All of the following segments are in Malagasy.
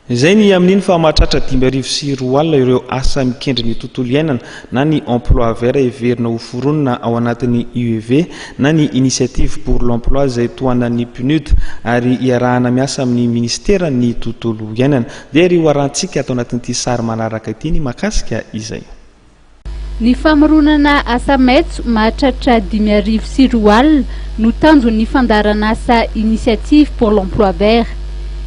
Izay ny amin'ny fa Mahatratra 5 alina ireo asa mikendry ny tontolo iainana na ny emploi vert heverina ho foronina ao anatin'ny UEV na ny Inititiave pour l'emploi izay tohanan'ny PNUD ary hiarahana miasa amin'ny Ministeran'ny Tontolo Iainana. Dia ry hoarantsika atao anatin'ity sary manaraka ity ny makasika izay. Ny famoronana asa maitso Mahatratra 5 alina no tanjon'ny fandarana asa Inititiave pour l'emploi vert.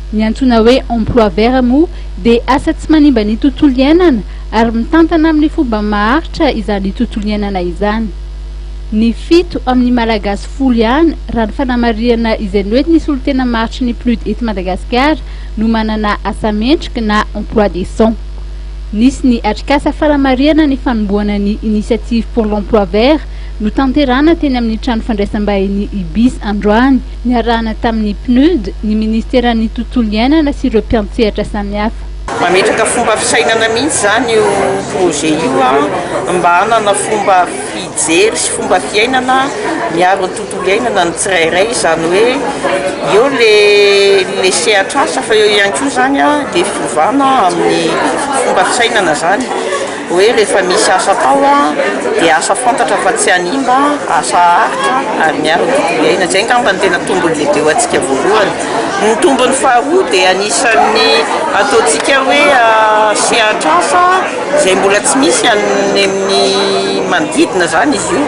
Ny antsoina hoe emploi vert moa dia asa tsy manimba ny tontolo iainana ary mitantana amin'ny fomba maharitra izany tontolo iainana izany. Ny fito amin'ny malagasy 10 ihany raha ny fanamariana izay noety nisy olo tena maharitra ny PNUD eto Madagasikara no manana asa mendrika na emploi décent. Nisy ny atrikasa fanamariana ny fanombohana ny Inititive pour l'emploi vert no tanterana teny amin'ny trano fandraisam-bahiny ibis androany, niarahana tamin'ny PNUD, ny Ministeran'ny Tontolo Iainana sy ireo mpiantsehatra samihafa. Mametraka fomba fisainana mihitsy zany io projet io mba hanana fomba fijery sy fomba fiainana miaro ny tontolo iainana ny tsirairay, izany hoe eo le sehatrasa fa eo ihany koa zany dia fiovana amin'ny fomba fisainana zany hoe rehefa misy asa atao dia asa fantatra fa tsy hanimba, asa haritra ary miaro ny tontolo iainana. Izay ngamba ny tena tombony lehibe ho antsika voalohany. Ny tombony faharoa dia anisan'ny ataontsika hoe sehatrasa izay mbola tsy misy amin'ny manodidina zany izy io.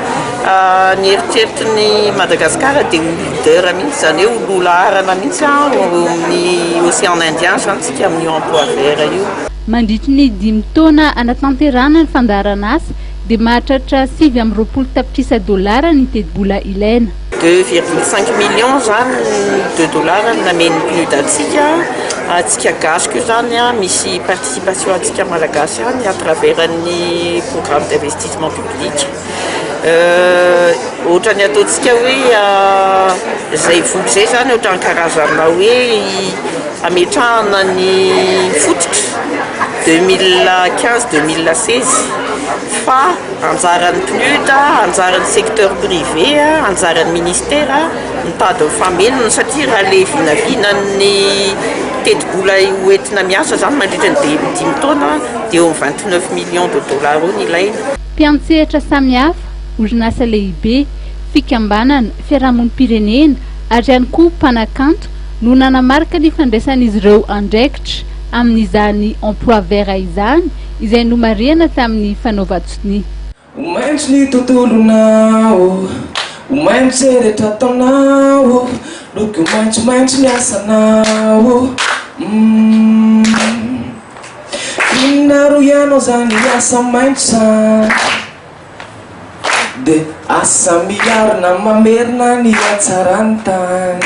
Ny eritreritry Madagasikara dia leader mihitsy, zany hoe olola arana mihitsy amin'ny océan Indien zany tsika amin'ny emploi vert io. Mandritry ny 5 taona anatanterana ny fandarana asa dia mahatratra $720 tapitrisa ny teti-bola ilaina. 2,5 millions zany $2 namen'ny PNUD atsika gasy koa zany misy participation atsika malagasy any à travers ny programme d'investissement public. Ohatrany ataontsika hoe izay voly izay zany ohatrany karazana hoe ametrahana ny fototra 2015-2016 fa anjaran'ny PNUD, anjaran'ny secteur privé, anjaran'ny ministère mitady mifamelona satria raha le vinavinan'ny teti-bola hoentina miasa zany mandritra ny 5 taona dia eo $29 millions ny ilaina. Mpiantsehatra samihafa, orinasa lehibe, fikambanana, fiarahamonim-pirenena ary ihany koa mpanakanto no nanamarika ny fandraisan'izy ireo andraikitra amin'izany emploi vert izany izay nomariana tamin'ny fanaovan-tsony. Omaintso ny tontolonao, omaintso rehetra ataonao, loko maintsomaintso ny asanao. Inona ro ianao zany asa maintso dia asa miarina mamerina ny hatsarany tany.